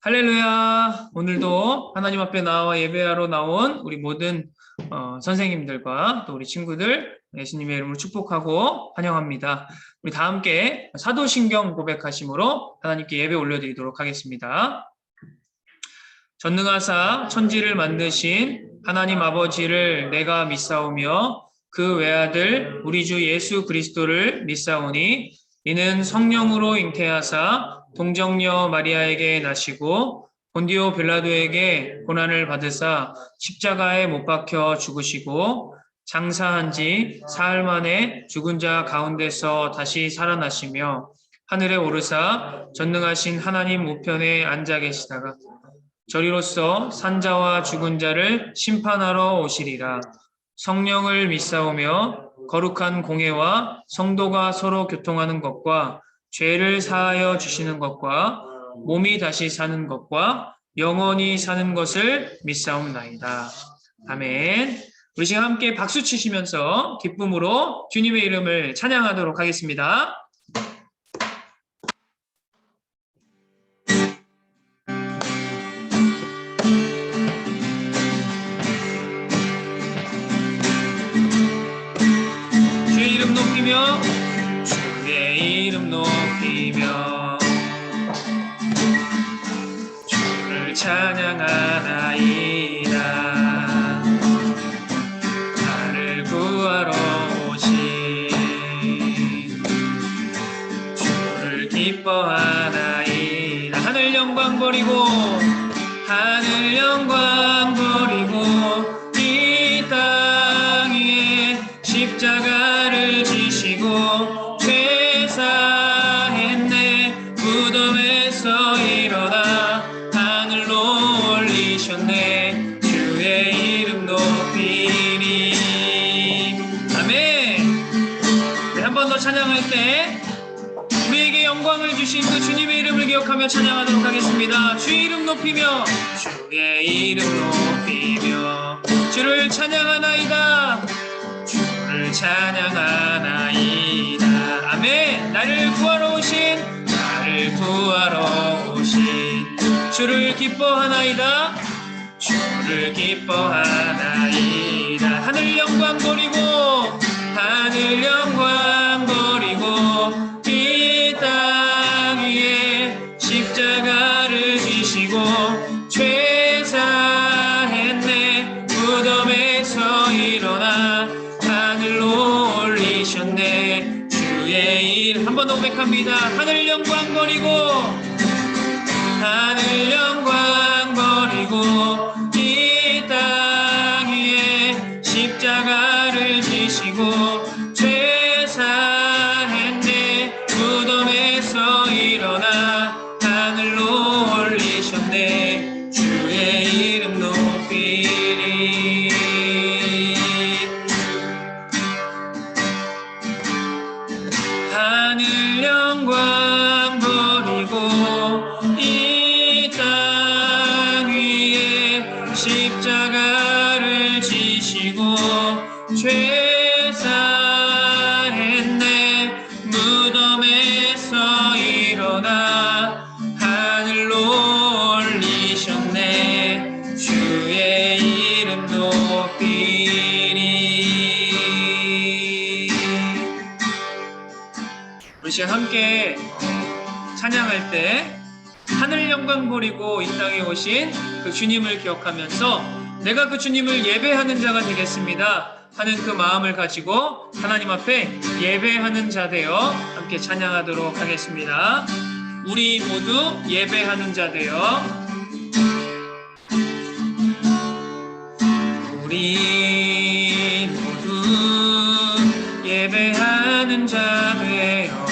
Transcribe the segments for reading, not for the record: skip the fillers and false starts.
할렐루야. 오늘도 하나님 앞에 나와 예배하러 나온 우리 모든 선생님들과 또 우리 친구들 예수님의 이름으로 축복하고 환영합니다. 우리 다 함께 사도신경 고백하심으로 하나님께 예배 올려드리도록 하겠습니다. 전능하사 천지를 만드신 하나님 아버지를 내가 믿사오며 그 외아들 우리 주 예수 그리스도를 믿사오니 이는 성령으로 잉태하사 동정녀 마리아에게 나시고 본디오 빌라도에게 고난을 받으사 십자가에 못 박혀 죽으시고 장사한 지 사흘 만에 죽은 자 가운데서 다시 살아나시며 하늘에 오르사 전능하신 하나님 우편에 앉아 계시다가 저리로서 산자와 죽은 자를 심판하러 오시리라. 성령을 믿사오며 거룩한 공회와 성도가 서로 교통하는 것과 죄를 사하여 주시는 것과 몸이 다시 사는 것과 영원히 사는 것을 믿사옵나이다. 아멘. 우리 지금 함께 박수 치시면서 기쁨으로 주님의 이름을 찬양하도록 하겠습니다. 주의 이름 높이며 주의 이름 높이며 주를 찬양하나이다. 나를 구하러 오신 주를 기뻐하나이다. 하늘 영광 버리고 하늘 영광 버리고 이 땅 위에 십자가를 지시고 죄사했네. 무덤에서 일어나 하늘로 올리셨네. 주의 이름 높이니. 아멘. 네, 한 번 더 찬양할 때 우리에게 영광을 주신 그 주님의 이름을 기억하며 찬양하도록 하겠습니다. 주의 이름 높이며 주의 이름 높이며 주를 찬양하나이다. 주를 찬양하나이다. 아멘. 나를 구하러 오신 주를 기뻐하나이다. 주를 기뻐하나이다. 하늘 영광 버리고 하늘 영광 버리고 이 땅 위에 십자가를 지시고 죄사했네. 무덤에서 일어나 하늘로 올리셨네. 주의 일 한 번 더 고백합니다. 하늘 영광 버리고 하늘 영광 버리고 이 땅 지고 죄 사했네. 무덤에서 일어나 하늘로 올리셨네. 주의 이름 높이리. 우리 시간 함께 찬양할 때 하늘 영광 버리고 이 땅에 오신 그 주님을 기억하면서 내가 그 주님을 예배하는 자가 되겠습니다 하는 그 마음을 가지고 하나님 앞에 예배하는 자 되어 함께 찬양하도록 하겠습니다. 우리 모두 예배하는 자 되어 우리 모두 예배하는 자 되어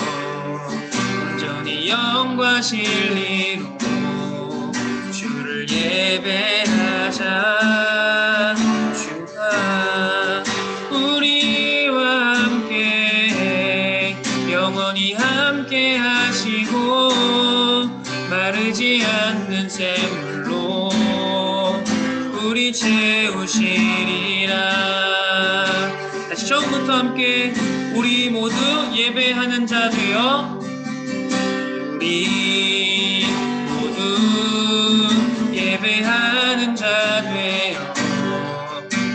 온전히 영과 진리로 주를 예배하자. 주가 우리와 함께 영원히 함께 하시고 마르지 않는 샘물로 우리 채우시리라. 다시 처음부터 함께 우리 모두 예배하는 자 되어 우리 모두 예배하는 자 되어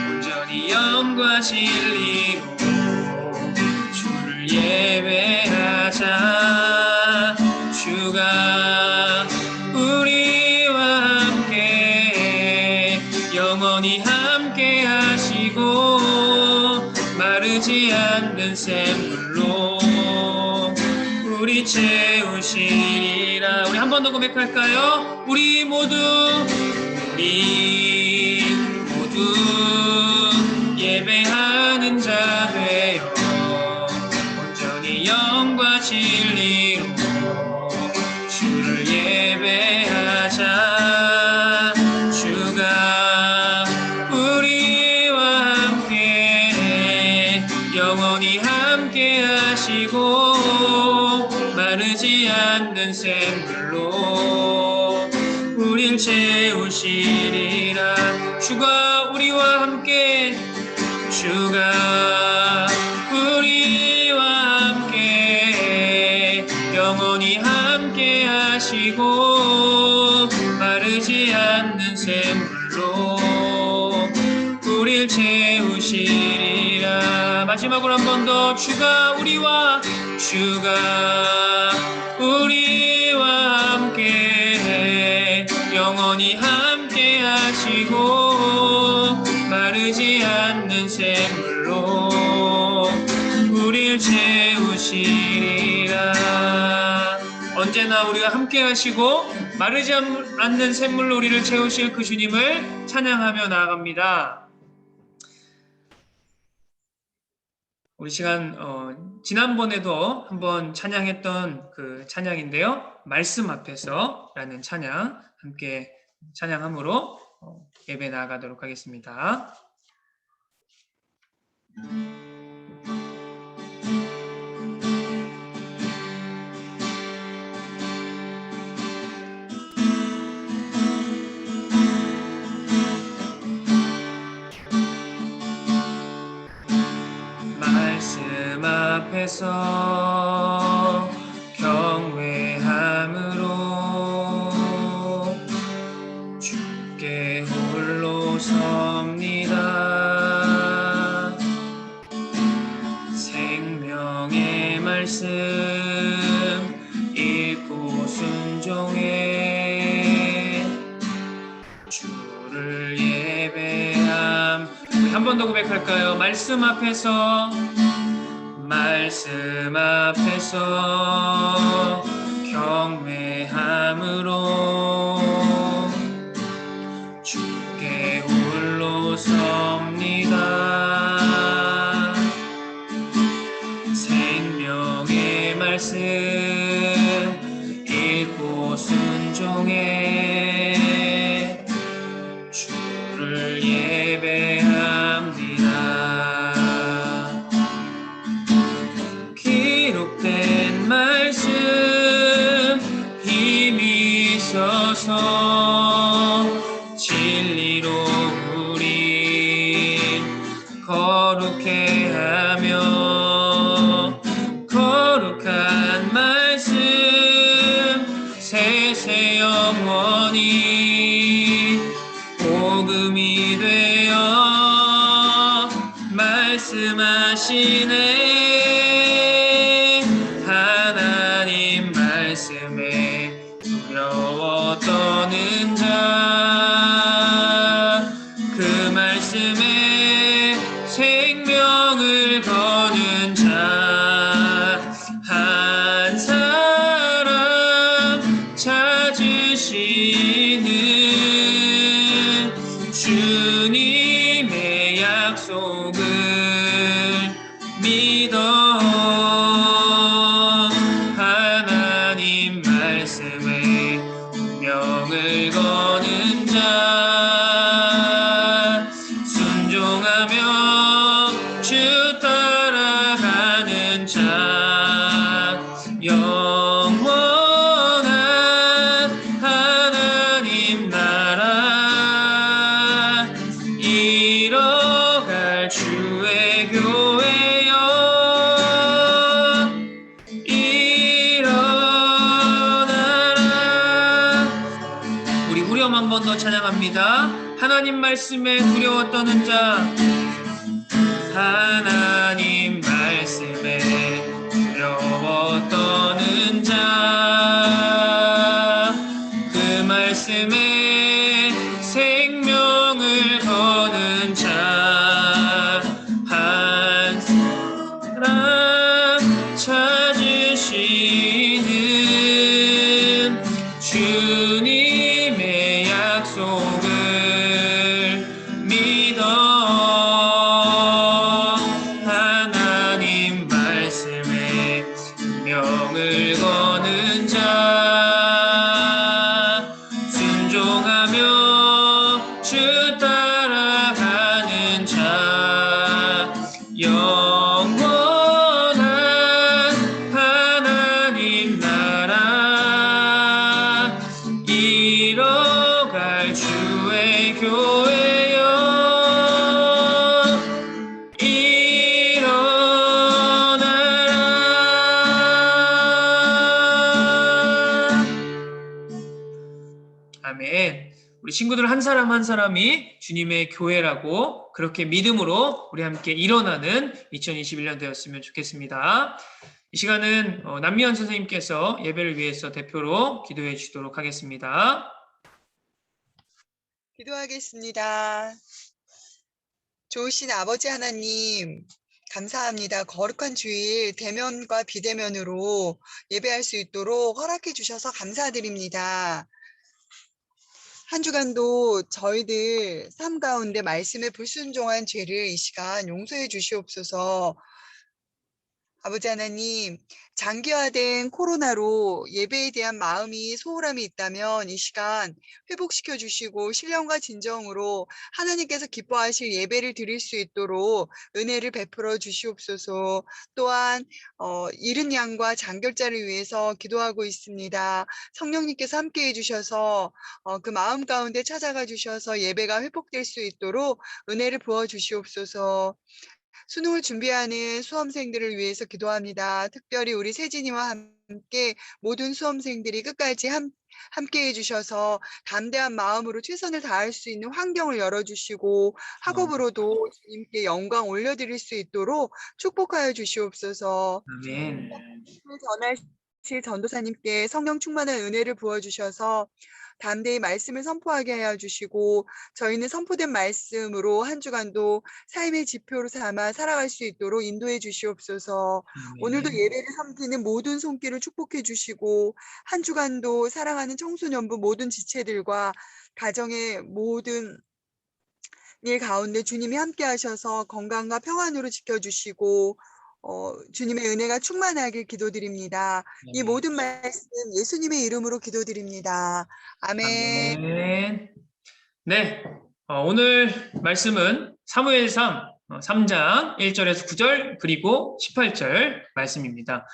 온전히 영과 진리로 주를 예배하자. 주가 우리와 함께 영원히 함께 하시고 마르지 않는 샘물로 우리 채우시리라. 우리 한 번 더 고백할까요? 우리 모두 예배하는 자 되어 온전히 영과 진리로 주를 예배하자. 주가 우리와 함께 영원히 함께 하시고 마르지 않는 샘물로 우릴 채우시리라. 주가 우리와 함께 주가 우리와 함께 영원히 함께 하시고 마르지 않는 샘물로 우릴 채우시리라. 마지막으로 한 번 더 주가 우리와 함께 영원히 함께 하시고 마르지 않는 샘물로 우릴 채우시리라. 언제나 우리가 함께 하시고 마르지 않는 샘물로 우리를 채우실 그 주님을 찬양하며 나아갑니다. 우리 시간 지난번에도 한번 찬양했던 그 찬양인데요. 말씀 앞에서 라는 찬양 함께 찬양함으로 예배 나아가도록 하겠습니다. 말씀 앞에서 경외함으로 주께 홀로 섭니다. 생명의 말씀 읽고 순종해 주를 예배함. 한 번 더 고백할까요? 말씀 앞에서 경외함으로 주께 홀로 섭니다. 생명의 말씀 읽고 순종해 주를 예배합니다. 기록된 말씀 힘이 있어서 거룩해 하며 거룩한 말씀 세세 영원히 복음이 되어 말씀하시네. 하나님 말씀에 두려워 떠는 자, 그 말씀에 생명을 거는 자, 한 사람 찾으시는 주님의 약속을 믿어 하나님 말씀에 명을 거는 자, 순종하며 주 따라가는 자, 영원한 하나님 나라 이뤄갈 주의 교회여 일어나라. 우리 후렴 한 번 더 찬양합니다. 하나님 말씀에 두려워 떠는 자, 하나님 말씀에 두려워 떠는 자, 그 말씀에 생명을 거는 자, 한 사람 찾으시는 주님의 약속을 믿어 하나님 말씀에 명을 거는 자, 순종하며 주 따라가는 자, 영원한 하나님 나라 이뤄갈 주의 교회여 일어나라. 아멘. 우리 친구들 한 사람 한 사람이 주님의 교회라고 그렇게 믿음으로 우리 함께 일어나는 2021년 되었으면 좋겠습니다. 이 시간은 남미연 선생님께서 예배를 위해서 대표로 기도해 주도록 하겠습니다. 기도하겠습니다. 좋으신 아버지 하나님, 감사합니다. 거룩한 주일 대면과 비대면으로 예배할 수 있도록 허락해 주셔서 감사드립니다. 한 주간도 저희들 삶 가운데 말씀에 불순종한 죄를 이 시간 용서해 주시옵소서. 아버지 하나님, 장기화된 코로나로 예배에 대한 마음이 소홀함이 있다면 이 시간 회복시켜 주시고 신령과 진정으로 하나님께서 기뻐하실 예배를 드릴 수 있도록 은혜를 베풀어 주시옵소서. 또한 잃은 양과 장결자를 위해서 기도하고 있습니다. 성령님께서 함께해 주셔서 그 마음 가운데 찾아가 주셔서 예배가 회복될 수 있도록 은혜를 부어 주시옵소서. 수능을 준비하는 수험생들을 위해서 기도합니다. 특별히 우리 세진이와 함께 모든 수험생들이 끝까지 함께 해주셔서 담대한 마음으로 최선을 다할 수 있는 환경을 열어주시고 학업으로도 주님께 영광 올려드릴 수 있도록 축복하여 주시옵소서. 아멘. 전하실 전도사님께 성령 충만한 은혜를 부어주셔서 담대히 말씀을 선포하게 하여 주시고 저희는 선포된 말씀으로 한 주간도 삶의 지표로 삼아 살아갈 수 있도록 인도해 주시옵소서. 오늘도 예배를 섬기는 모든 손길을 축복해 주시고 한 주간도 사랑하는 청소년부 모든 지체들과 가정의 모든 일 가운데 주님이 함께 하셔서 건강과 평안으로 지켜주시고 주님의 은혜가 충만하길 기도드립니다. 이 모든 말씀 예수님의 이름으로 기도드립니다. 아멘. 아멘. 네, 오늘 말씀은 사무엘상 3장 1절에서 9절 그리고 18절 말씀입니다.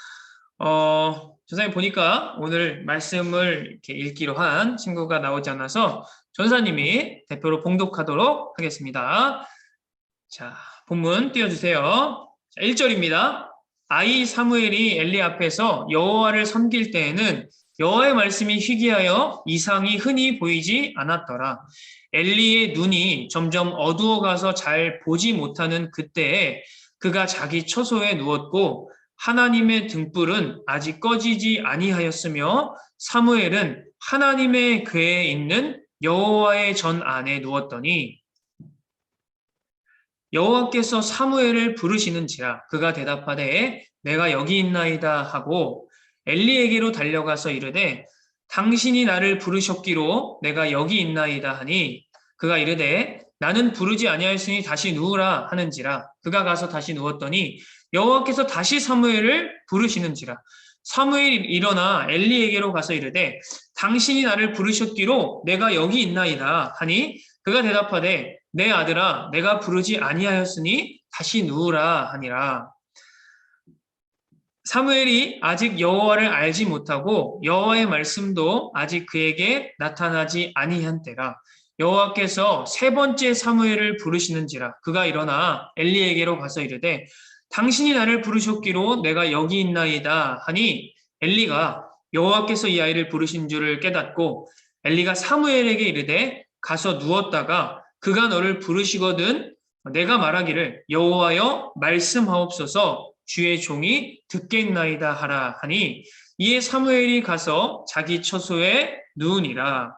전사님 보니까 오늘 말씀을 이렇게 읽기로 한 친구가 나오지 않아서 전사님이 대표로 봉독하도록 하겠습니다. 자, 본문 띄워주세요. 1절입니다. 아이 사무엘이 엘리 앞에서 여호와를 섬길 때에는 여호와의 말씀이 희귀하여 이상이 흔히 보이지 않았더라. 엘리의 눈이 점점 어두워가서 잘 보지 못하는 그때에 그가 자기 처소에 누웠고 하나님의 등불은 아직 꺼지지 아니하였으며 사무엘은 하나님의 궤에 있는 여호와의 전 안에 누웠더니 여호와께서 사무엘을 부르시는지라 그가 대답하되 내가 여기 있나이다 하고 엘리에게로 달려가서 이르되 당신이 나를 부르셨기로 내가 여기 있나이다 하니 그가 이르되 나는 부르지 아니하였으니 다시 누우라 하는지라 그가 가서 다시 누웠더니 여호와께서 다시 사무엘을 부르시는지라 사무엘이 일어나 엘리에게로 가서 이르되 당신이 나를 부르셨기로 내가 여기 있나이다 하니 그가 대답하되 내 아들아 내가 부르지 아니하였으니 다시 누우라 하니라. 사무엘이 아직 여호와를 알지 못하고 여호와의 말씀도 아직 그에게 나타나지 아니한 때라. 여호와께서 세 번째 사무엘을 부르시는지라 그가 일어나 엘리에게로 가서 이르되 당신이 나를 부르셨기로 내가 여기 있나이다 하니 엘리가 여호와께서 이 아이를 부르신 줄을 깨닫고 엘리가 사무엘에게 이르되 가서 누웠다가 그가 너를 부르시거든 내가 말하기를 여호와여 말씀하옵소서 주의 종이 듣겠나이다 하라 하니 이에 사무엘이 가서 자기 처소에 누우니라.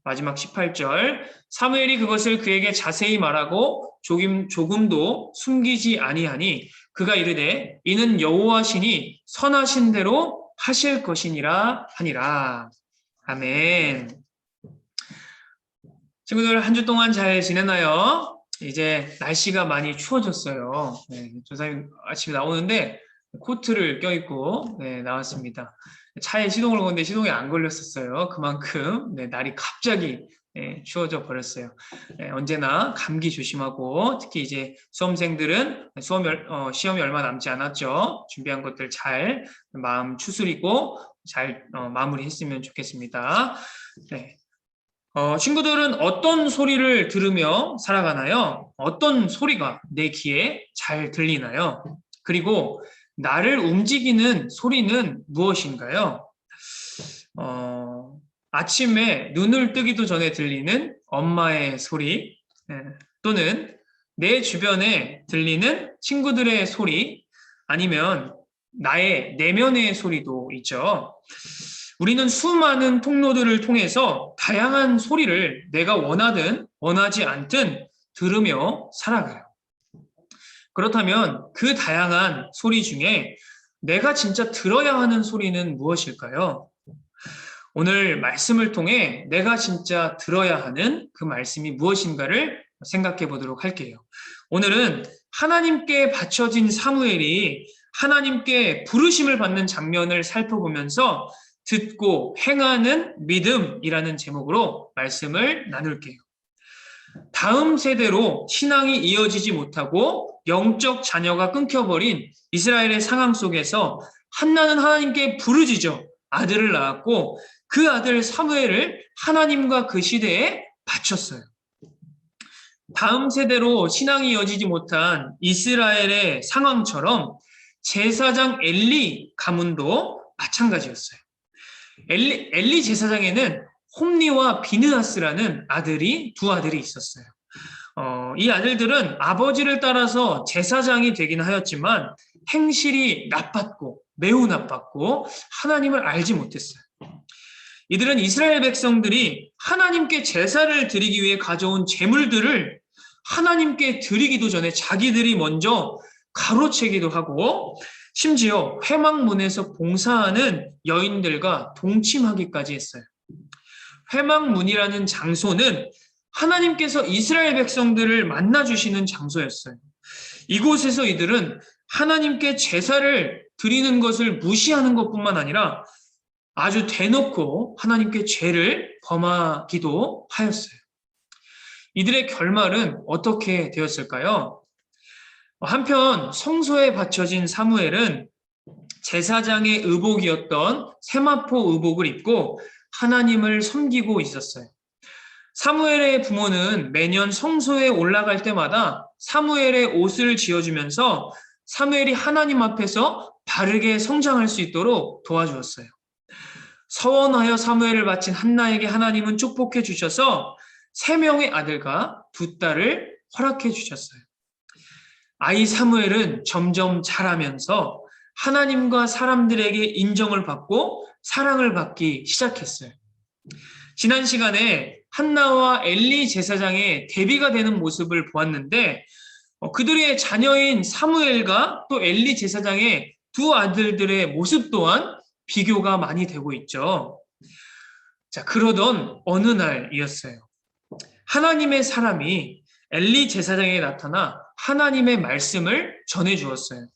마지막 18절 사무엘이 그것을 그에게 자세히 말하고 조금도 숨기지 아니하니 그가 이르되 이는 여호와시니 선하신 대로 하실 것이니라 하니라. 아멘. 친구들 한 주 동안 잘 지내나요? 이제 날씨가 많이 추워졌어요. 네, 조사님 아침에 나오는데 코트를 껴입고 나왔습니다. 차에 시동을 거는데 시동이 안 걸렸었어요. 그만큼 날이 갑자기 추워져 버렸어요. 언제나 감기 조심하고 특히 이제 수험생들은 시험이 얼마 남지 않았죠. 준비한 것들 잘 마음 추스리고 잘 마무리했으면 좋겠습니다. 네. 친구들은 어떤 소리를 들으며 살아가나요? 어떤 소리가 내 귀에 잘 들리나요? 그리고 나를 움직이는 소리는 무엇인가요? 아침에 눈을 뜨기도 전에 들리는 엄마의 소리, 또는 내 주변에 들리는 친구들의 소리, 아니면 나의 내면의 소리도 있죠. 우리는 수많은 통로들을 통해서 다양한 소리를 내가 원하든 원하지 않든 들으며 살아가요. 그렇다면 그 다양한 소리 중에 내가 진짜 들어야 하는 소리는 무엇일까요? 오늘 말씀을 통해 내가 진짜 들어야 하는 그 말씀이 무엇인가를 생각해 보도록 할게요. 오늘은 하나님께 바쳐진 사무엘이 하나님께 부르심을 받는 장면을 살펴보면서 듣고 행하는 믿음이라는 제목으로 말씀을 나눌게요. 다음 세대로 신앙이 이어지지 못하고 영적 자녀가 끊겨버린 이스라엘의 상황 속에서 한나는 하나님께 부르짖어 아들을 낳았고 그 아들 사무엘을 하나님과 그 시대에 바쳤어요. 다음 세대로 신앙이 이어지지 못한 이스라엘의 상황처럼 제사장 엘리 가문도 마찬가지였어요. 엘리 제사장에는 홈리와 비느하스라는 두 아들이 있었어요. 이 아들들은 아버지를 따라서 제사장이 되긴 하였지만 행실이 나빴고 매우 나빴고 하나님을 알지 못했어요. 이들은 이스라엘 백성들이 하나님께 제사를 드리기 위해 가져온 제물들을 하나님께 드리기도 전에 자기들이 먼저 가로채기도 하고 심지어 회막문에서 봉사하는 여인들과 동침하기까지 했어요. 회막문이라는 장소는 하나님께서 이스라엘 백성들을 만나주시는 장소였어요. 이곳에서 이들은 하나님께 제사를 드리는 것을 무시하는 것뿐만 아니라 아주 대놓고 하나님께 죄를 범하기도 하였어요. 이들의 결말은 어떻게 되었을까요? 한편 성소에 바쳐진 사무엘은 제사장의 의복이었던 세마포 의복을 입고 하나님을 섬기고 있었어요. 사무엘의 부모는 매년 성소에 올라갈 때마다 사무엘의 옷을 지어주면서 사무엘이 하나님 앞에서 바르게 성장할 수 있도록 도와주었어요. 서원하여 사무엘을 바친 한나에게 하나님은 축복해 주셔서 3명의 아들과 2딸을 허락해 주셨어요. 아이 사무엘은 점점 자라면서 하나님과 사람들에게 인정을 받고 사랑을 받기 시작했어요. 지난 시간에 한나와 엘리 제사장의 대비가 되는 모습을 보았는데 그들의 자녀인 사무엘과 또 엘리 제사장의 2 아들들의 모습 또한 비교가 많이 되고 있죠. 자, 그러던 어느 날이었어요. 하나님의 사람이 엘리 제사장에게 나타나 하나님의 말씀을 전해 주었어요.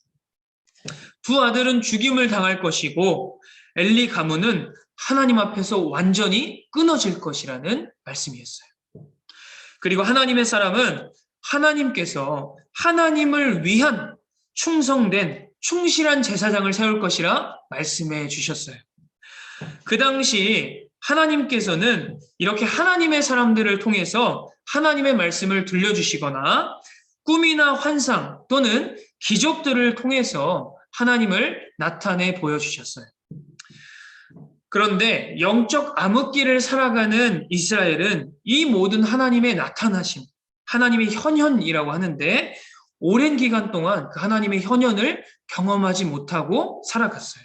2 아들은 죽임을 당할 것이고 엘리 가문은 하나님 앞에서 완전히 끊어질 것이라는 말씀이었어요. 그리고 하나님의 사람은 하나님께서 하나님을 위한 충성된 충실한 제사장을 세울 것이라 말씀해 주셨어요. 그 당시 하나님께서는 이렇게 하나님의 사람들을 통해서 하나님의 말씀을 들려주시거나 꿈이나 환상 또는 기적들을 통해서 하나님을 나타내 보여주셨어요. 그런데 영적 암흑기를 살아가는 이스라엘은 이 모든 하나님의 나타나심, 하나님의 현현이라고 하는데 오랜 기간 동안 그 하나님의 현현을 경험하지 못하고 살아갔어요.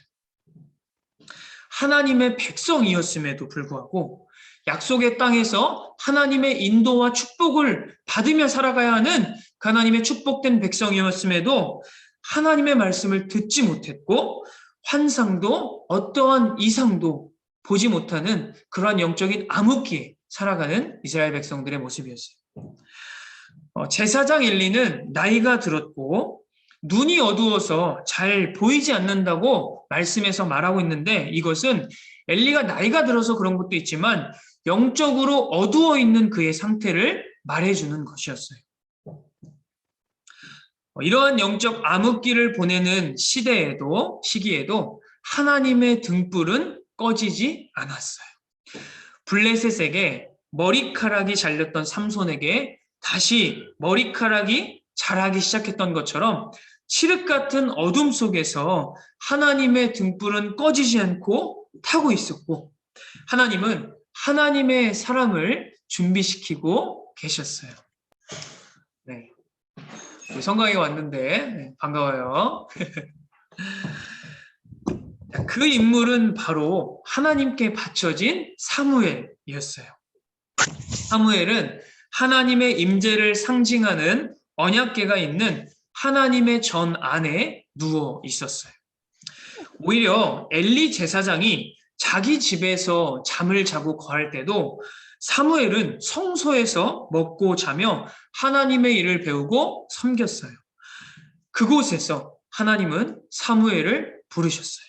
하나님의 백성이었음에도 불구하고 약속의 땅에서 하나님의 인도와 축복을 받으며 살아가야 하는 그 하나님의 축복된 백성이었음에도 하나님의 말씀을 듣지 못했고 환상도 어떠한 이상도 보지 못하는 그러한 영적인 암흑기에 살아가는 이스라엘 백성들의 모습이었어요. 제사장 엘리는 나이가 들었고 눈이 어두워서 잘 보이지 않는다고 말씀에서 말하고 있는데 이것은 엘리가 나이가 들어서 그런 것도 있지만 영적으로 어두워 있는 그의 상태를 말해주는 것이었어요. 이러한 영적 암흑기를 보내는 시기에도 하나님의 등불은 꺼지지 않았어요. 블레셋에게 머리카락이 잘렸던 삼손에게 다시 머리카락이 자라기 시작했던 것처럼 칠흑 같은 어둠 속에서 하나님의 등불은 꺼지지 않고 타고 있었고 하나님은 하나님의 사람을 준비시키고 계셨어요. 네. 성강에 왔는데 반가워요. 그 인물은 바로 하나님께 바쳐진 사무엘이었어요. 사무엘은 하나님의 임재를 상징하는 언약궤가 있는 하나님의 전 안에 누워 있었어요. 오히려 엘리 제사장이 자기 집에서 잠을 자고 거할 때도 사무엘은 성소에서 먹고 자며 하나님의 일을 배우고 섬겼어요. 그곳에서 하나님은 사무엘을 부르셨어요.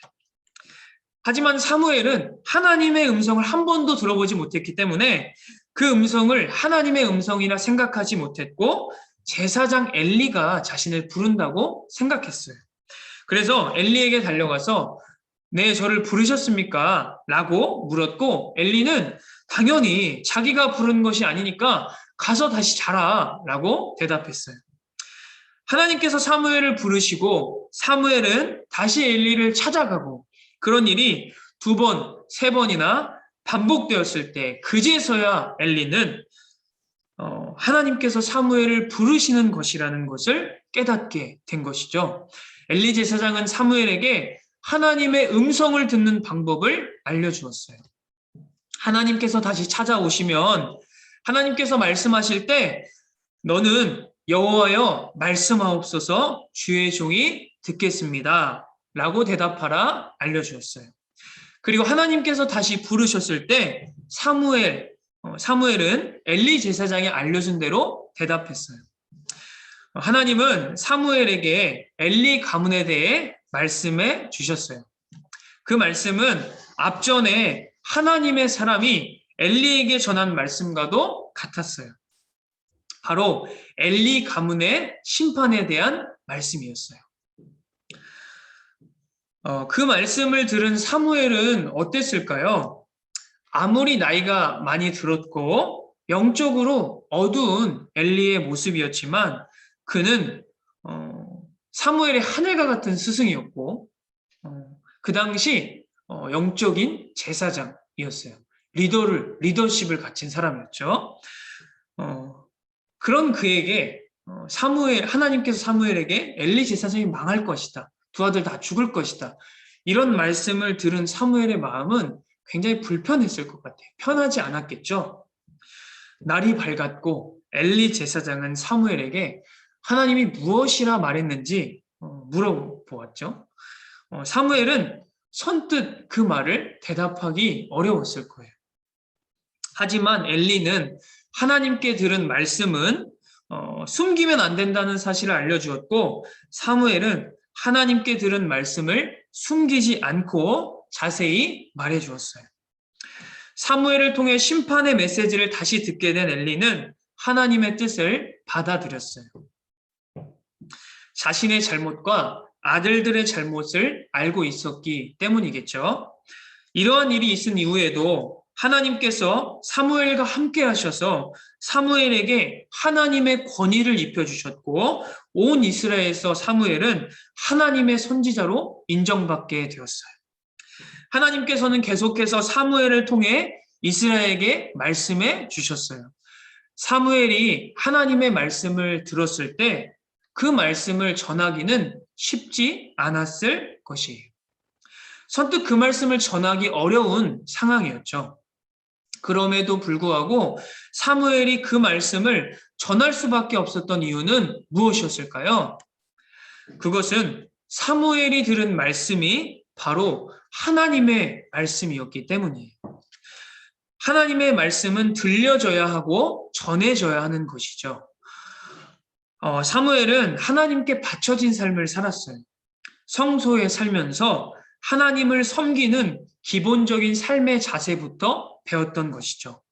하지만 사무엘은 하나님의 음성을 한 번도 들어보지 못했기 때문에 그 음성을 하나님의 음성이라 생각하지 못했고 제사장 엘리가 자신을 부른다고 생각했어요. 그래서 엘리에게 달려가서 네, 저를 부르셨습니까? 라고 물었고 엘리는 당연히 자기가 부른 것이 아니니까 가서 다시 자라 라고 대답했어요. 하나님께서 사무엘을 부르시고 사무엘은 다시 엘리를 찾아가고 그런 일이 2번, 3번이나 반복되었을 때 그제서야 엘리는 하나님께서 사무엘을 부르시는 것이라는 것을 깨닫게 된 것이죠. 엘리 제사장은 사무엘에게 하나님의 음성을 듣는 방법을 알려주었어요. 하나님께서 다시 찾아오시면 하나님께서 말씀하실 때 너는 여호와여 말씀하옵소서 주의 종이 듣겠습니다 라고 대답하라 알려주었어요. 그리고 하나님께서 다시 부르셨을 때 사무엘은 엘리 제사장이 알려준 대로 대답했어요. 하나님은 사무엘에게 엘리 가문에 대해 말씀해 주셨어요. 그 말씀은 앞전에 하나님의 사람이 엘리에게 전한 말씀과도 같았어요. 바로 엘리 가문의 심판에 대한 말씀이었어요. 그 말씀을 들은 사무엘은 어땠을까요? 아무리 나이가 많이 들었고 영적으로 어두운 엘리의 모습이었지만 그는 사무엘의 하늘과 같은 스승이었고 그 당시 영적인 제사장이었어요. 리더십을 갖춘 사람이었죠. 그런 그에게 하나님께서 사무엘에게 엘리 제사장이 망할 것이다. 두 아들 다 죽을 것이다. 이런 말씀을 들은 사무엘의 마음은 굉장히 불편했을 것 같아요. 편하지 않았겠죠. 날이 밝았고 엘리 제사장은 사무엘에게 하나님이 무엇이라 말했는지 물어보았죠. 사무엘은 선뜻 그 말을 대답하기 어려웠을 거예요. 하지만 엘리는 하나님께 들은 말씀은 숨기면 안 된다는 사실을 알려주었고, 사무엘은 하나님께 들은 말씀을 숨기지 않고 자세히 말해주었어요. 사무엘을 통해 심판의 메시지를 다시 듣게 된 엘리는 하나님의 뜻을 받아들였어요. 자신의 잘못과 아들들의 잘못을 알고 있었기 때문이겠죠. 이러한 일이 있은 이후에도 하나님께서 사무엘과 함께 하셔서 사무엘에게 하나님의 권위를 입혀주셨고, 온 이스라엘에서 사무엘은 하나님의 선지자로 인정받게 되었어요. 하나님께서는 계속해서 사무엘을 통해 이스라엘에게 말씀해 주셨어요. 사무엘이 하나님의 말씀을 들었을 때 그 말씀을 전하기는 쉽지 않았을 것이에요. 선뜻 그 말씀을 전하기 어려운 상황이었죠. 그럼에도 불구하고 사무엘이 그 말씀을 전할 수밖에 없었던 이유는 무엇이었을까요? 그것은 사무엘이 들은 말씀이 바로 하나님의 말씀이었기 때문이에요. 하나님의 말씀은 들려져야 하고 전해져야 하는 것이죠. 사무엘은 하나님께 바쳐진 삶을 살았어요. 성소에 살면서 하나님을 섬기는 기본적인 삶의 자세부터 배웠던 것이죠.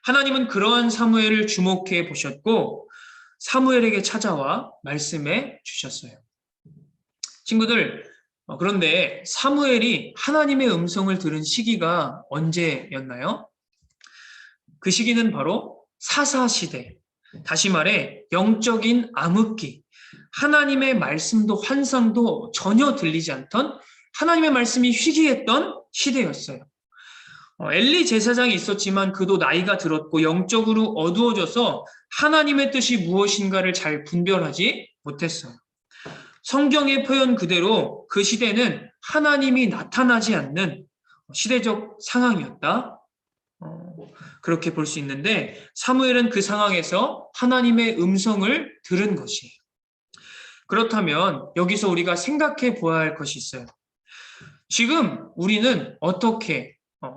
하나님은 그러한 사무엘을 주목해 보셨고 사무엘에게 찾아와 말씀해 주셨어요. 친구들, 그런데 사무엘이 하나님의 음성을 들은 시기가 언제였나요? 그 시기는 바로 사사시대, 다시 말해 영적인 암흑기, 하나님의 말씀도 환상도 전혀 들리지 않던, 하나님의 말씀이 희귀했던 시대였어요. 엘리 제사장이 있었지만 그도 나이가 들었고 영적으로 어두워져서 하나님의 뜻이 무엇인가를 잘 분별하지 못했어요. 성경의 표현 그대로 그 시대는 하나님이 나타나지 않는 시대적 상황이었다. 그렇게 볼 수 있는데 사무엘은 그 상황에서 하나님의 음성을 들은 것이에요. 그렇다면 여기서 우리가 생각해 보아야 할 것이 있어요. 지금 우리는 어떻게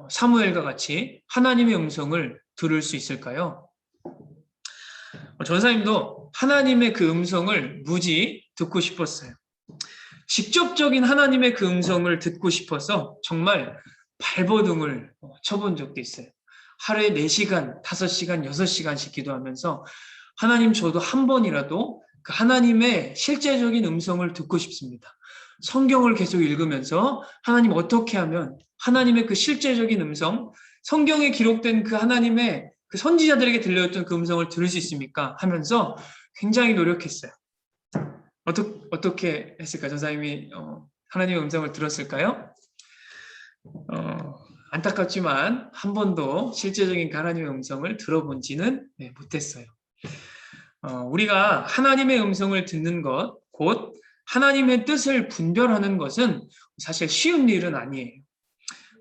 사무엘과 같이 하나님의 음성을 들을 수 있을까요? 전사님도 하나님의 그 음성을 무지 듣고 싶었어요. 직접적인 하나님의 그 음성을 듣고 싶어서 정말 발버둥을 쳐본 적도 있어요. 하루에 4시간, 5시간, 6시간씩 기도하면서 하나님, 저도 한 번이라도 그 하나님의 실제적인 음성을 듣고 싶습니다. 성경을 계속 읽으면서 하나님 어떻게 하면 하나님의 그 실제적인 음성, 성경에 기록된 그 하나님의 그 선지자들에게 들려줬던 그 음성을 들을 수 있습니까? 하면서 굉장히 노력했어요. 어떻게 했을까? 전사님이 하나님의 음성을 들었을까요? 안타깝지만 한 번도 실제적인 하나님의 음성을 들어본지는 못했어요. 우리가 하나님의 음성을 듣는 것, 곧 하나님의 뜻을 분별하는 것은 사실 쉬운 일은 아니에요.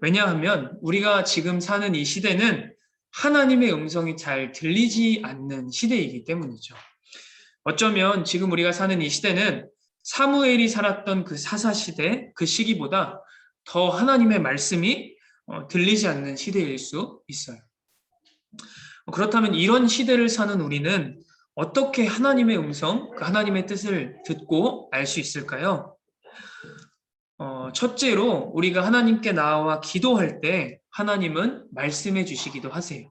왜냐하면 우리가 지금 사는 이 시대는 하나님의 음성이 잘 들리지 않는 시대이기 때문이죠. 어쩌면 지금 우리가 사는 이 시대는 사무엘이 살았던 그 사사시대, 그 시기보다 더 하나님의 말씀이 들리지 않는 시대일 수 있어요. 그렇다면 이런 시대를 사는 우리는 어떻게 하나님의 음성, 그 하나님의 뜻을 듣고 알 수 있을까요? 첫째로 우리가 하나님께 나와 기도할 때 하나님은 말씀해 주시기도 하세요.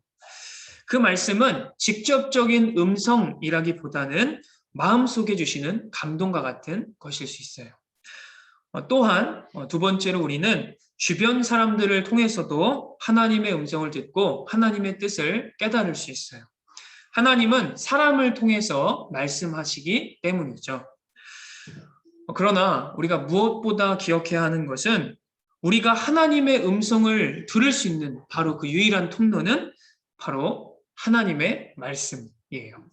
그 말씀은 직접적인 음성이라기보다는 마음속에 주시는 감동과 같은 것일 수 있어요. 또한 두 번째로 우리는 주변 사람들을 통해서도 하나님의 음성을 듣고 하나님의 뜻을 깨달을 수 있어요. 하나님은 사람을 통해서 말씀하시기 때문이죠. 그러나 우리가 무엇보다 기억해야 하는 것은 우리가 하나님의 음성을 들을 수 있는 바로 그 유일한 통로는 바로 하나님의 말씀이에요.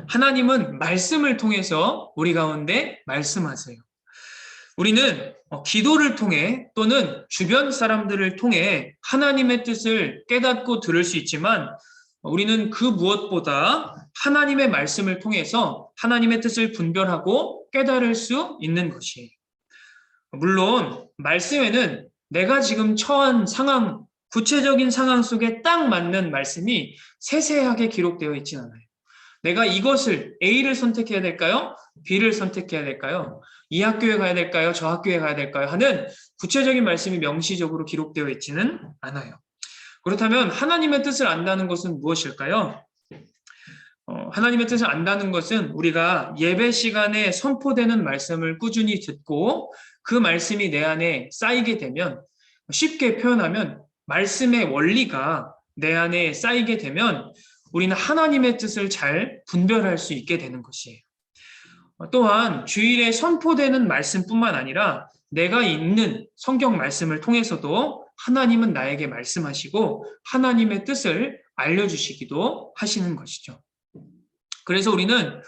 하나님은 말씀을 통해서 우리 가운데 말씀하세요. 우리는 기도를 통해 또는 주변 사람들을 통해 하나님의 뜻을 깨닫고 들을 수 있지만 우리는 그 무엇보다 하나님의 말씀을 통해서 하나님의 뜻을 분별하고 깨달을 수 있는 것이에요. 물론 말씀에는 내가 지금 처한 상황, 구체적인 상황 속에 딱 맞는 말씀이 세세하게 기록되어 있지는 않아요. 내가 이것을 A를 선택해야 될까요? B를 선택해야 될까요? 이 학교에 가야 될까요? 저 학교에 가야 될까요? 하는 구체적인 말씀이 명시적으로 기록되어 있지는 않아요. 그렇다면 하나님의 뜻을 안다는 것은 무엇일까요? 하나님의 뜻을 안다는 것은 우리가 예배 시간에 선포되는 말씀을 꾸준히 듣고 그 말씀이 내 안에 쌓이게 되면, 쉽게 표현하면 말씀의 원리가 내 안에 쌓이게 되면 우리는 하나님의 뜻을 잘 분별할 수 있게 되는 것이에요. 또한 주일에 선포되는 말씀뿐만 아니라 내가 읽는 성경 말씀을 통해서도 하나님은 나에게 말씀하시고 하나님의 뜻을 알려주시기도 하시는 것이죠. 그래서 우리는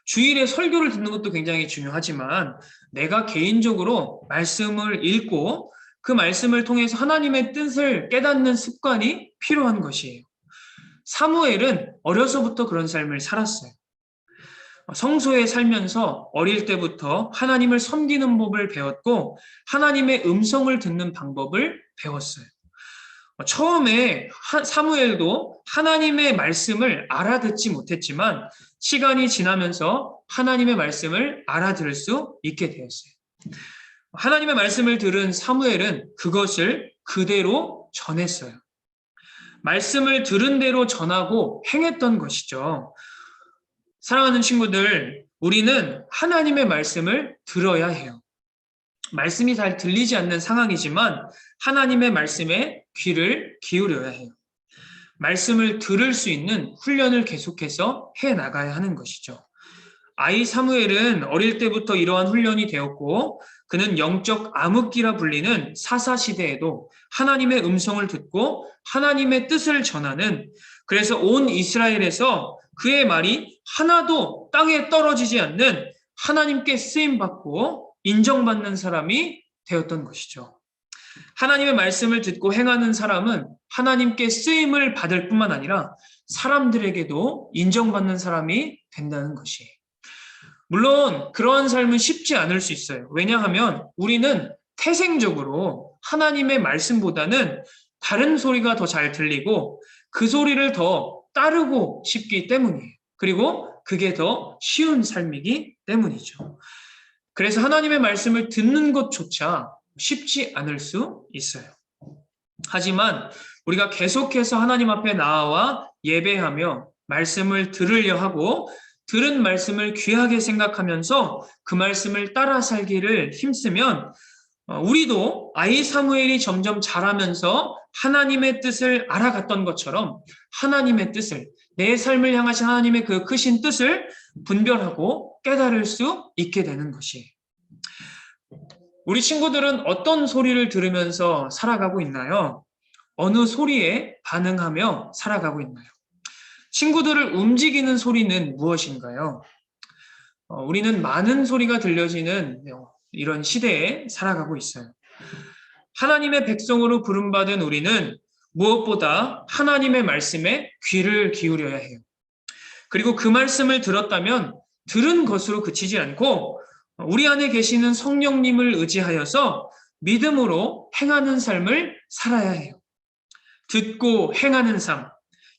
주일에 설교를 듣는 것도 굉장히 중요하지만 내가 개인적으로 말씀을 읽고 그 말씀을 통해서 하나님의 뜻을 깨닫는 습관이 필요한 것이에요. 사무엘은 어려서부터 그런 삶을 살았어요. 성소에 살면서 어릴 때부터 하나님을 섬기는 법을 배웠고 하나님의 음성을 듣는 방법을 배웠어요. 처음에 사무엘도 하나님의 말씀을 알아듣지 못했지만 시간이 지나면서 하나님의 말씀을 알아들을 수 있게 되었어요. 하나님의 말씀을 들은 사무엘은 그것을 그대로 전했어요. 말씀을 들은 대로 전하고 행했던 것이죠. 사랑하는 친구들, 우리는 하나님의 말씀을 들어야 해요. 말씀이 잘 들리지 않는 상황이지만 하나님의 말씀에 귀를 기울여야 해요. 말씀을 들을 수 있는 훈련을 계속해서 해나가야 하는 것이죠. 아이 사무엘은 어릴 때부터 이러한 훈련이 되었고 그는 영적 암흑기라 불리는 사사시대에도 하나님의 음성을 듣고 하나님의 뜻을 전하는, 그래서 온 이스라엘에서 그의 말이 하나도 땅에 떨어지지 않는 하나님께 쓰임받고 인정받는 사람이 되었던 것이죠. 하나님의 말씀을 듣고 행하는 사람은 하나님께 쓰임을 받을 뿐만 아니라 사람들에게도 인정받는 사람이 된다는 것이에요. 물론 그러한 삶은 쉽지 않을 수 있어요. 왜냐하면 우리는 태생적으로 하나님의 말씀보다는 다른 소리가 더 잘 들리고 그 소리를 더 따르고 싶기 때문이에요. 그리고 그게 더 쉬운 삶이기 때문이죠. 그래서 하나님의 말씀을 듣는 것조차 쉽지 않을 수 있어요. 하지만 우리가 계속해서 하나님 앞에 나아와 예배하며 말씀을 들으려 하고 들은 말씀을 귀하게 생각하면서 그 말씀을 따라 살기를 힘쓰면 우리도 아이 사무엘이 점점 자라면서 하나님의 뜻을 알아갔던 것처럼 하나님의 뜻을, 내 삶을 향하신 하나님의 그 크신 뜻을 분별하고 깨달을 수 있게 되는 것이에요. 우리 친구들은 어떤 소리를 들으면서 살아가고 있나요? 어느 소리에 반응하며 살아가고 있나요? 친구들을 움직이는 소리는 무엇인가요? 우리는 많은 소리가 들려지는 이런 시대에 살아가고 있어요. 하나님의 백성으로 부름받은 우리는 무엇보다 하나님의 말씀에 귀를 기울여야 해요. 그리고 그 말씀을 들었다면 들은 것으로 그치지 않고 우리 안에 계시는 성령님을 의지하여서 믿음으로 행하는 삶을 살아야 해요. 듣고 행하는 삶,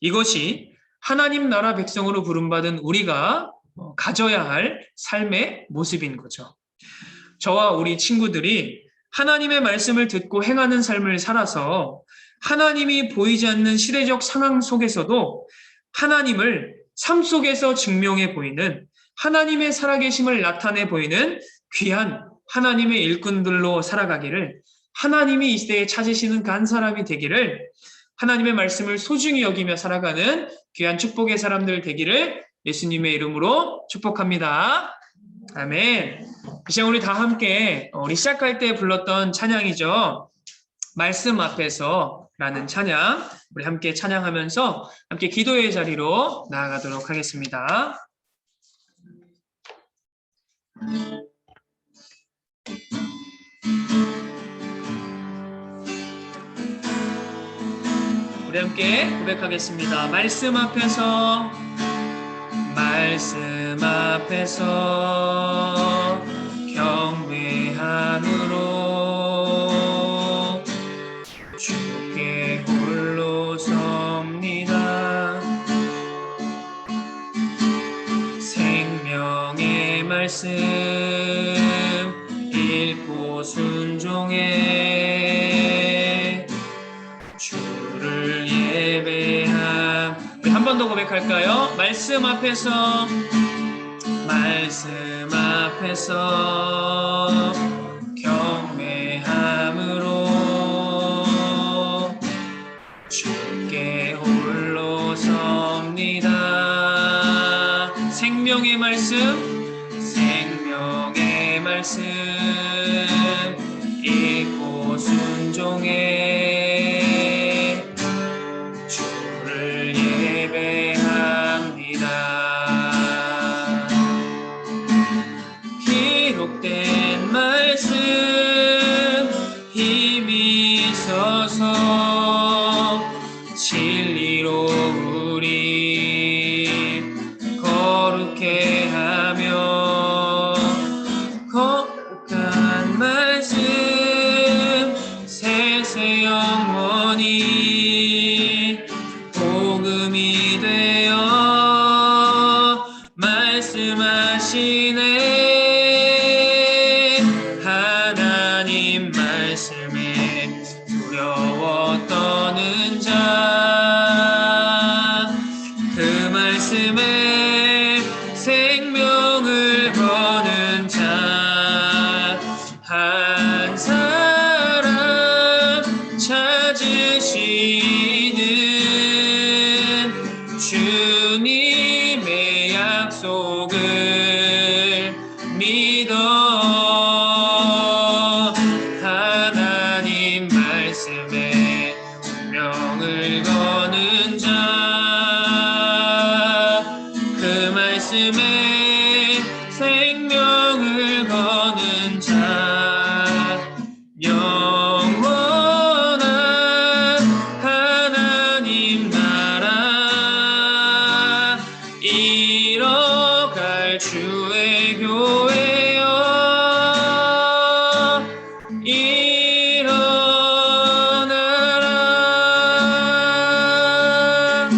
이것이 하나님 나라 백성으로 부름받은 우리가 가져야 할 삶의 모습인 거죠. 저와 우리 친구들이 하나님의 말씀을 듣고 행하는 삶을 살아서 하나님이 보이지 않는 시대적 상황 속에서도 하나님을 삶 속에서 증명해 보이는, 하나님의 살아계심을 나타내 보이는 귀한 하나님의 일꾼들로 살아가기를, 하나님이 이 시대에 찾으시는 그 한 사람이 되기를 하나님의 말씀을 소중히 여기며 살아가는 귀한 축복의 사람들 되기를 예수님의 이름으로 축복합니다. 아멘. 이 시간 우리 다 함께 우리 시작할 때 불렀던 찬양이죠. 말씀 앞에서 라는 찬양, 우리 함께 찬양하면서 함께 기도의 자리로 나아가도록 하겠습니다. 우리 함께 고백하겠습니다. 말씀 앞에서 경배함으로 주께 홀로 섭니다. 생명의 말씀 읽고 순종해 주를 예배함. 우리 한 번 더 고백할까요? 말씀 앞에서 경배함으로 주께 홀로 섭니다. 생명의 말씀 읽고 순종해 주를 예배합니다. 기록된 말씀 힘이 있어서 진리로 우리 거룩해 하며 거룩한 말씀 세세 영원히 복음이 되어 말씀하시네. 하나님 말씀에 두려워 떠는 자, 그 말씀에 생명을 거는 자, 한 사람 찾으시는 주님의 약속을 믿어 하나님 말씀에 생명을 거는 자, 그 말씀에 생명을 거는 자, 영원한 하나님 나라 이뤄갈 주의 교회여 일어나라.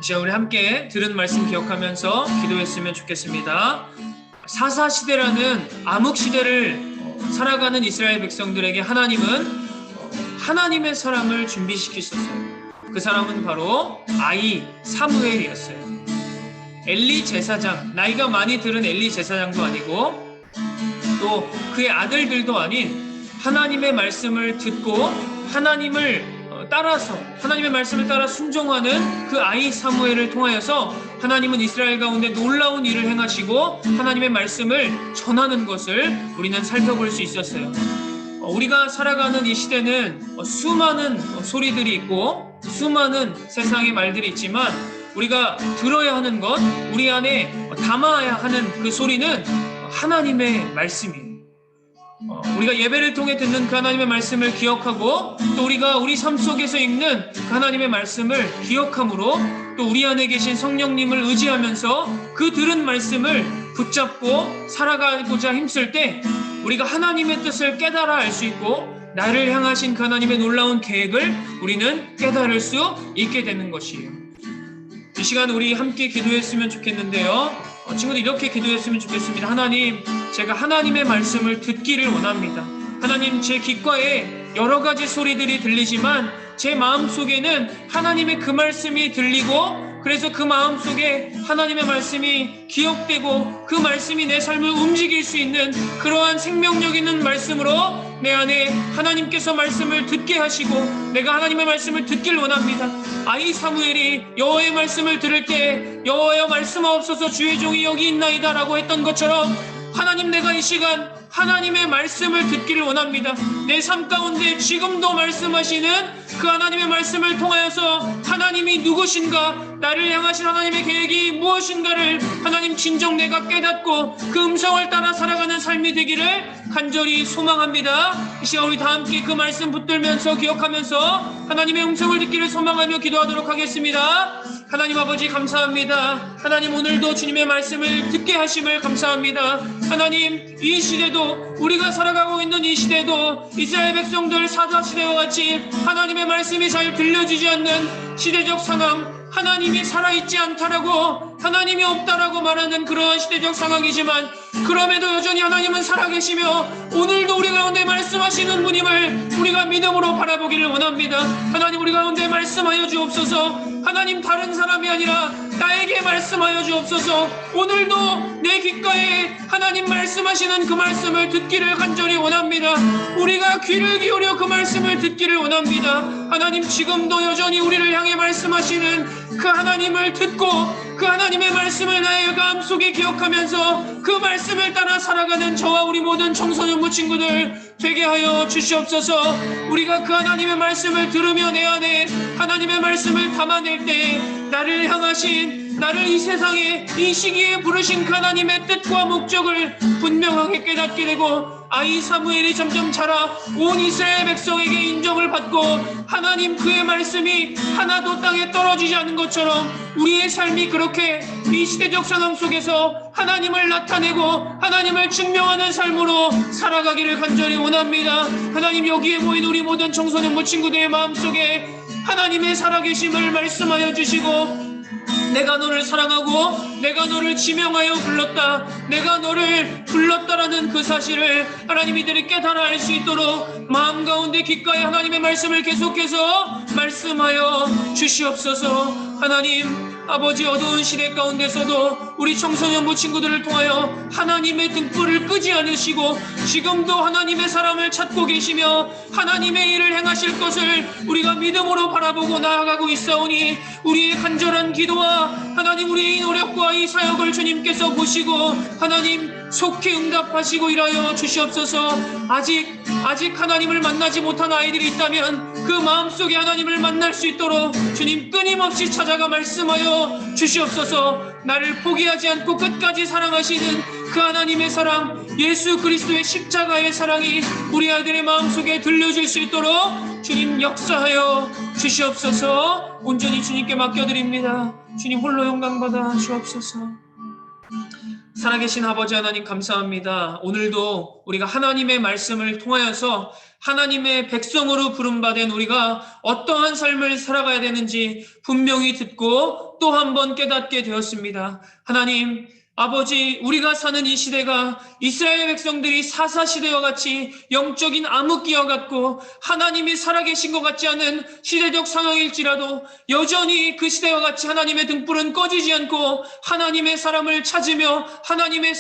이제 우리 함께 들은 말씀 기억하면서 기도했으면 좋겠습니다. 사사시대라는 암흑시대를 살아가는 이스라엘 백성들에게 하나님은 하나님의 사람을 준비시키셨어요. 그 사람은 바로 아이 사무엘이었어요. 엘리 제사장, 나이가 많이 들은 엘리 제사장도 아니고 또 그의 아들들도 아닌 하나님의 말씀을 듣고 하나님의 말씀을 따라 순종하는 그 아이 사무엘을 통하여서 하나님은 이스라엘 가운데 놀라운 일을 행하시고 하나님의 말씀을 전하는 것을 우리는 살펴볼 수 있었어요. 우리가 살아가는 이 시대는 수많은 소리들이 있고 수많은 세상의 말들이 있지만 우리가 들어야 하는 것, 우리 안에 담아야 하는 그 소리는 하나님의 말씀이에요. 우리가 예배를 통해 듣는 그 하나님의 말씀을 기억하고 또 우리가 우리 삶 속에서 읽는 그 하나님의 말씀을 기억함으로 또 우리 안에 계신 성령님을 의지하면서 그 들은 말씀을 붙잡고 살아가고자 힘쓸 때 우리가 하나님의 뜻을 깨달아 알 수 있고 나를 향하신 그 하나님의 놀라운 계획을 우리는 깨달을 수 있게 되는 것이에요. 이 시간 우리 함께 기도했으면 좋겠는데요. 친구들 이렇게 기도했으면 좋겠습니다. 하나님, 제가 하나님의 말씀을 듣기를 원합니다. 하나님, 제 귓가에 여러 가지 소리들이 들리지만 제 마음속에는 하나님의 그 말씀이 들리고 그래서 그 마음속에 하나님의 말씀이 기억되고 그 말씀이 내 삶을 움직일 수 있는 그러한 생명력 있는 말씀으로 내 안에 하나님께서 말씀을 듣게 하시고 내가 하나님의 말씀을 듣길 원합니다. 아이 사무엘이 여호와의 말씀을 들을 때 여호와여 말씀하옵소서 주의 종이 여기 있나이다 라고 했던 것처럼 하나님, 내가 이 시간 하나님의 말씀을 듣기를 원합니다. 내 삶 가운데 지금도 말씀하시는 그 하나님의 말씀을 통하여서 하나님이 누구신가, 나를 향하신 하나님의 계획이 무엇인가를 하나님 진정 내가 깨닫고 그 음성을 따라 살아가는 삶이 되기를 간절히 소망합니다. 이 시간 우리 다 함께 그 말씀 붙들면서 기억하면서 하나님의 음성을 듣기를 소망하며 기도하도록 하겠습니다. 하나님 아버지 감사합니다. 하나님, 오늘도 주님의 말씀을 듣게 하심을 감사합니다. 하나님, 이 시대도, 우리가 살아가고 있는 이 시대도 이스라엘 백성들 사사시대와 같이 하나님의 말씀이 잘 들려지지 않는 시대적 상황, 하나님이 살아있지 않다라고, 하나님이 없다라고 말하는 그러한 시대적 상황이지만 그럼에도 여전히 하나님은 살아계시며 오늘도 우리 가운데 말씀하시는 분임을 우리가 믿음으로 바라보기를 원합니다. 하나님, 우리 가운데 말씀하여 주옵소서. 하나님, 다른 사람이 아니라 나에게 말씀하여 주옵소서. 오늘도 내 귓가에 하나님 말씀하시는 그 말씀을 듣기를 간절히 원합니다. 우리가 귀를 기울여 그 말씀을 듣기를 원합니다. 하나님, 지금도 여전히 우리를 향해 말씀하시는 그 하나님을 듣고 그 하나님의 말씀을 나의 마음속에 기억하면서 그 말씀을 따라 살아가는 저와 우리 모든 청소년부 친구들 되게 하여 주시옵소서. 우리가 그 하나님의 말씀을 들으며 내 안에 하나님의 말씀을 담아낼 때 나를 향하신, 나를 이 세상에 이 시기에 부르신 그 하나님의 뜻과 목적을 분명하게 깨닫게 되고 아이 사무엘이 점점 자라 온 이스라엘 백성에게 인정을 받고 하나님 그의 말씀이 하나도 땅에 떨어지지 않은 것처럼 우리의 삶이 그렇게 이 시대적 상황 속에서 하나님을 나타내고 하나님을 증명하는 삶으로 살아가기를 간절히 원합니다. 하나님, 여기에 모인 우리 모든 청소년부 친구들의 마음속에 하나님의 살아계심을 말씀하여 주시고 내가 너를 사랑하고 내가 너를 지명하여 불렀다, 내가 너를 불렀다라는 그 사실을 하나님 이들이 깨달아 알 수 있도록 마음 가운데 귓가에 하나님의 말씀을 계속해서 말씀하여 주시옵소서. 하나님 아버지, 어두운 시대 가운데서도 우리 청소년부 친구들을 통하여 하나님의 등불을 끄지 않으시고 지금도 하나님의 사람을 찾고 계시며 하나님의 일을 행하실 것을 우리가 믿음으로 바라보고 나아가고 있사오니 우리의 간절한 기도와 하나님 우리의 이 노력과 이 사역을 주님께서 보시고 하나님 속히 응답하시고 일하여 주시옵소서. 아직 하나님을 만나지 못한 아이들이 있다면 그 마음속에 하나님을 만날 수 있도록 주님 끊임없이 찾아가 말씀하여 주시옵소서. 나를 포기하지 않고 끝까지 사랑하시는 그 하나님의 사랑, 예수 그리스도의 십자가의 사랑이 우리 아이들의 마음속에 들려질 수 있도록 주님 역사하여 주시옵소서. 온전히 주님께 맡겨드립니다. 주님 홀로 영광받아 주옵소서. 살아계신 아버지 하나님 감사합니다. 오늘도 우리가 하나님의 말씀을 통하여서 하나님의 백성으로 부름받은 우리가 어떠한 삶을 살아가야 되는지 분명히 듣고 또 한 번 깨닫게 되었습니다. 하나님 아버지, 우리가 사는 이 시대가 이스라엘 백성들이 사사시대와 같이 영적인 암흑기와 같고 하나님이 살아계신 것 같지 않은 시대적 상황일지라도 여전히 그 시대와 같이 하나님의 등불은 꺼지지 않고 하나님의 사람을 찾으며 하나님의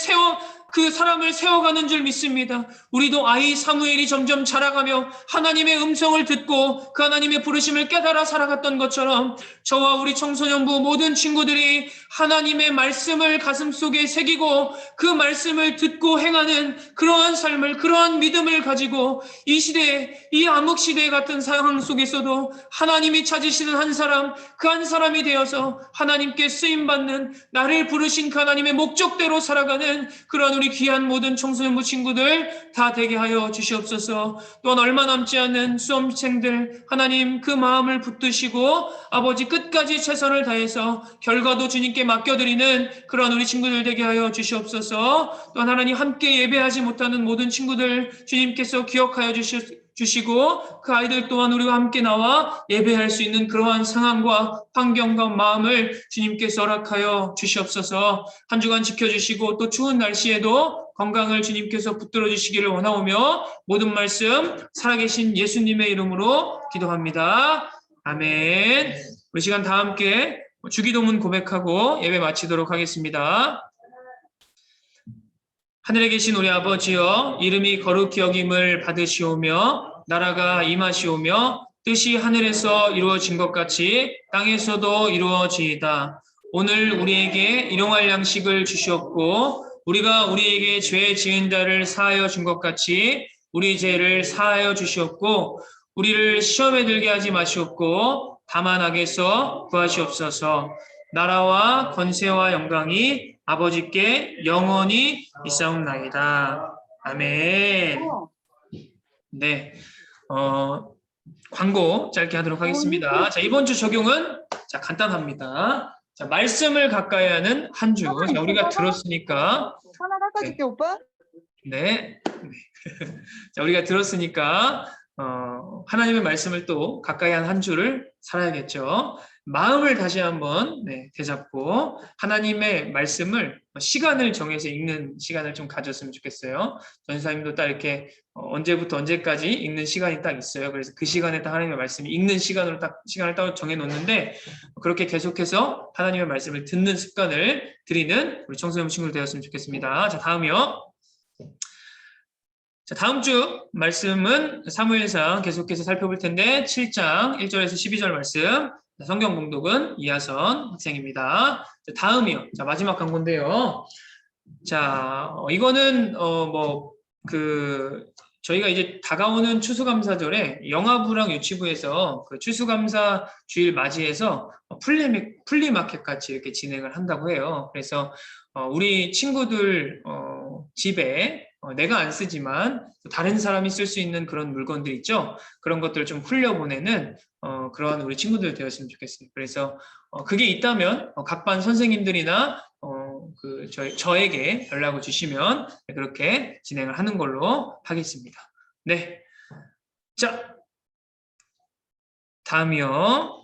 그 사람을 세워가는 줄 믿습니다. 우리도 아이 사무엘이 점점 자라가며 하나님의 음성을 듣고 그 하나님의 부르심을 깨달아 살아갔던 것처럼 저와 우리 청소년부 모든 친구들이 하나님의 말씀을 가슴속에 새기고 그 말씀을 듣고 행하는 그러한 삶을, 그러한 믿음을 가지고 이 시대에, 이 암흑시대 같은 상황 속에서도 하나님이 찾으시는 한 사람, 그 한 사람이 되어서 하나님께 쓰임받는, 나를 부르신 그 하나님의 목적대로 살아가는 그러한 우리 귀한 모든 청소년부 친구들 다 되게 하여 주시옵소서. 또한 얼마 남지 않은 수험생들 하나님 그 마음을 붙드시고 아버지 끝까지 최선을 다해서 결과도 주님께 맡겨드리는 그러한 우리 친구들 되게 하여 주시옵소서. 또한 하나님 함께 예배하지 못하는 모든 친구들 주님께서 기억하여 주시고 그 아이들 또한 우리와 함께 나와 예배할 수 있는 그러한 상황과 환경과 마음을 주님께서 허락하여 주시옵소서. 한 주간 지켜주시고 또 추운 날씨에도 건강을 주님께서 붙들어 주시기를 원하오며 모든 말씀 살아계신 예수님의 이름으로 기도합니다. 아멘. 우리 시간 다 함께 주기도문 고백하고 예배 마치도록 하겠습니다. 하늘에 계신 우리 아버지여, 이름이 거룩히 여김을 받으시오며 나라가 임하시오며 뜻이 하늘에서 이루어진 것 같이 땅에서도 이루어지이다. 오늘 우리에게 일용할 양식을 주시옵고 우리가 우리에게 죄 지은 자를 사하여 준 것 같이 우리 죄를 사하여 주시옵고 우리를 시험에 들게 하지 마시옵고 다만 악에서 구하시옵소서. 나라와 권세와 영광이 아버지께 영원히 있사옵나이다. 아멘. 네, 광고 짧게 하도록 하겠습니다. 자, 이번 주 적용은 간단합니다. 자, 말씀을 가까이 하는 한 주. 자, 우리가 들었으니까. 하나 깎아줄게, 오빠. 네. 자, 우리가 들었으니까 하나님의 말씀을 또 가까이 한 주를 살아야겠죠. 마음을 다시 한번 되잡고 하나님의 말씀을 시간을 정해서 읽는 시간을 좀 가졌으면 좋겠어요. 전사님도 딱 이렇게 언제부터 언제까지 읽는 시간이 딱 있어요. 그래서 그 시간에 딱 하나님의 말씀을 읽는 시간으로 딱 시간을 딱 정해놓는데 그렇게 계속해서 하나님의 말씀을 듣는 습관을 들이는 우리 청소년 친구들 되었으면 좋겠습니다. 자, 다음이요. 자, 다음 주 말씀은 사무엘상 계속해서 살펴볼 텐데 7장 1절에서 12절 말씀, 성경 봉독은 이하선 학생입니다. 자, 다음이요. 자, 마지막 광고인데요. 자, 이거는 저희가 이제 다가오는 추수감사절에 영아부랑 유치부에서 그 추수감사 주일 맞이해서 플리마켓 같이 이렇게 진행을 한다고 해요. 그래서 우리 친구들 집에 내가 안 쓰지만 다른 사람이 쓸 수 있는 그런 물건들 있죠. 그런 것들을 좀 흘려보내는 그런 우리 친구들 되었으면 좋겠어요. 그래서 그게 있다면 각 반 선생님들이나 저에게 연락을 주시면 그렇게 진행을 하는 걸로 하겠습니다. 네, 자, 다음이요.